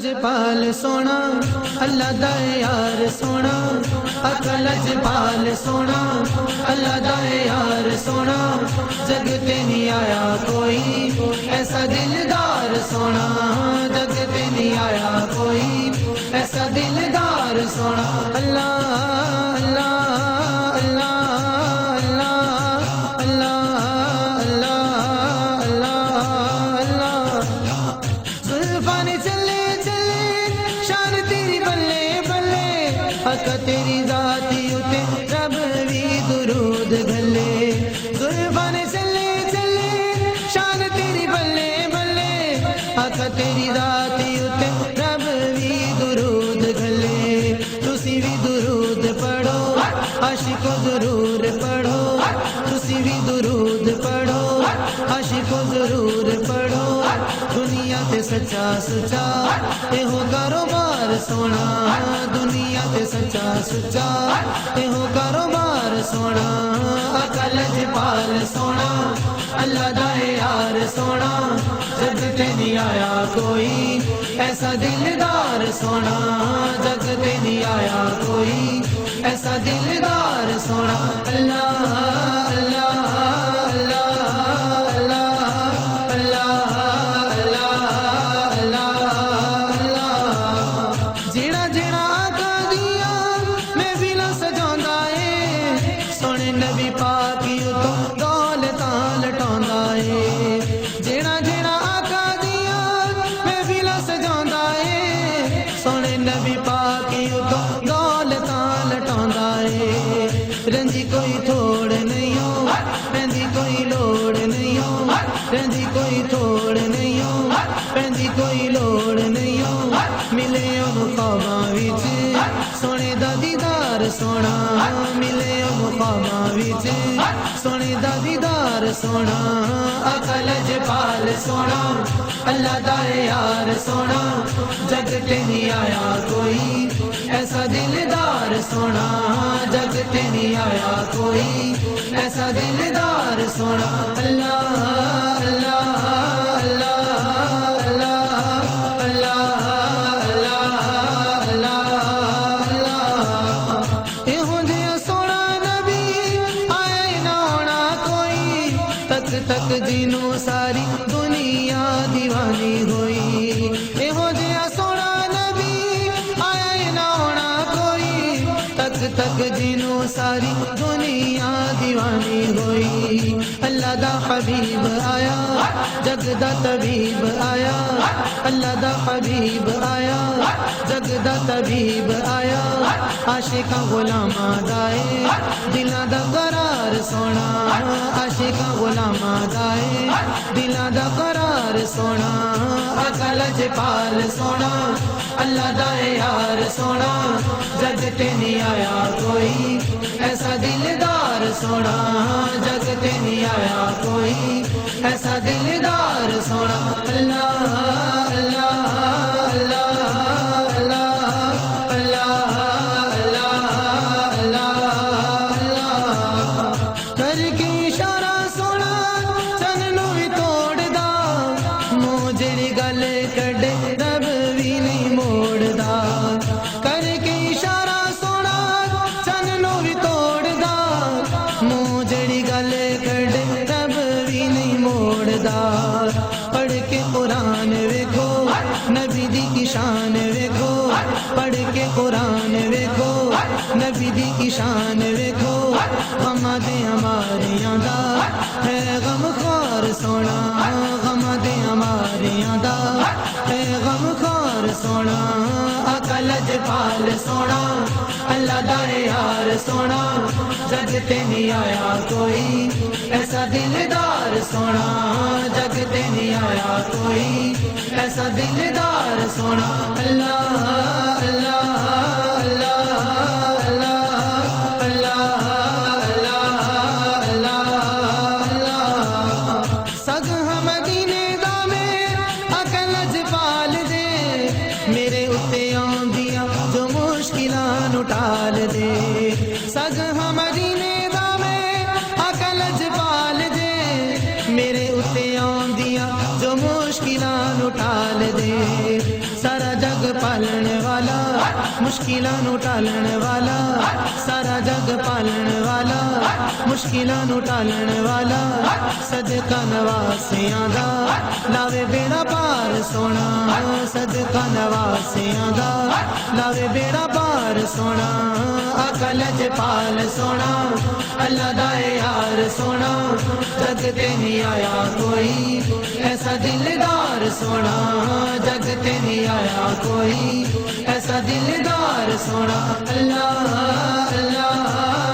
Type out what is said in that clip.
جپال سونا اللہ دا یار سونا عقل جپال سونا اللہ دا یار سونا جگ تے نہیں آیا کوئی ایسا دلدار سونا جگ تے نہیں آیا کوئی ایسا دلدار سونا اللہ اللہ اللہ تیری ذاتی اتے رب بھی درود گھلے زلفان چلے چلے شان تیری بلے بلے آقا تیری ذاتی اتے رب بھی درود گھلے تسی بھی درود پڑھو عاشقو ضرور پڑھو تسی بھی درود پڑھو عاشقو ضرور پڑھو دنیا تے سچا سچا اے ہو کاروبار سونا دنیا تے سچا سچا اے ہو کاروبار سونا عقل جپال سونا اللہ دا یار سونا جگ تے نہیں آیا کوئی ایسا دلدار سونا جگ تے نہیں آیا کوئی ایسا دلدار سونا اللہ اللہ نبی پاک تو دولتاں لٹاوندا اے جیڑا جیڑا آقا دیاں محفلاں سجاوندا اے سونے نبی پاک تو دولتاں لٹاوندا اے رنجی کوئی تھوڑ نہیں ہو پیندی کوئی لوڑ نہیں ہو رنجی کوئی تھوڑ نہیں ہو پیندی کوئی لوڑ نہیں ہو ملے اونوں خواباں وچ سونے دا دیدار سونا ملے اونوں خواباں وچ سونے دا دیدار سونا عقل جپال سونا اللہ دا یار سونا جگ تے نہیں آیا کوئی ایسا دلدار سونا جگ تے نہیں آیا کوئی ایسا دلدار سونا اللہ اللہ تک جنوں ساری دنیا دیوانی ہوئی ایہو جہا سونا نبی آیا نہ ہونا کوئی تک تک جنوں ساری دنیا دیوانی ہوئی اللہ دا حبیب آیا جگ دا طبیب آیا اللہ دا حبیب آیا جگ دا طبیب آیا عاشقاں غلاماں دائے دلاں دا قرار سونا عاشقاں غلاماں دائے دلاں دا قرار سونا عقل جپال سونا اللہ دا یار سونا جگ تے نہیں آیا کوئی ایسا دلدار سونا جگ تے نہیں آیا کوئی ایسا دلدار سونا اللہ اللہ پڑھ کے قرآن ویکھو نبی دی کی شان ویکھو پڑھ کے قرآن ویکھو نبی دی کی شان ویکھو غماں دے ہماریاں دا ہے غم خوار سونا غماں دے ہماریاں دا ہے غم خوار سونا عقل جپال سونا اللہ دا یار سونا جگ تے نہیں آیا کوئی ایسا دلدار سونا جگ تے نہیں آیا کوئی ایسا دلدار سونا اللہ اللہ ٹال دے سگ مدینے دا میں عقل جپال دے میرے اتے آندیاں جو مشکلاں ٹال دے سارا جگ مشکلاں نو ٹالن والا سارا جگ پالن والا مشکلاں نو ٹالن والا صدقہ نواسیاں دا لاوے بیڑا پار سونا صدقہ نواسیاں دا لاوے بیڑا پار سونا آقا لجپال سونا اللہ دا یار سونا جگ تے نہیں آیا کوئی ایسا دلدار سونا جگ تے نہیں آیا کوئی ایسا دلدار سونا اللہ اللہ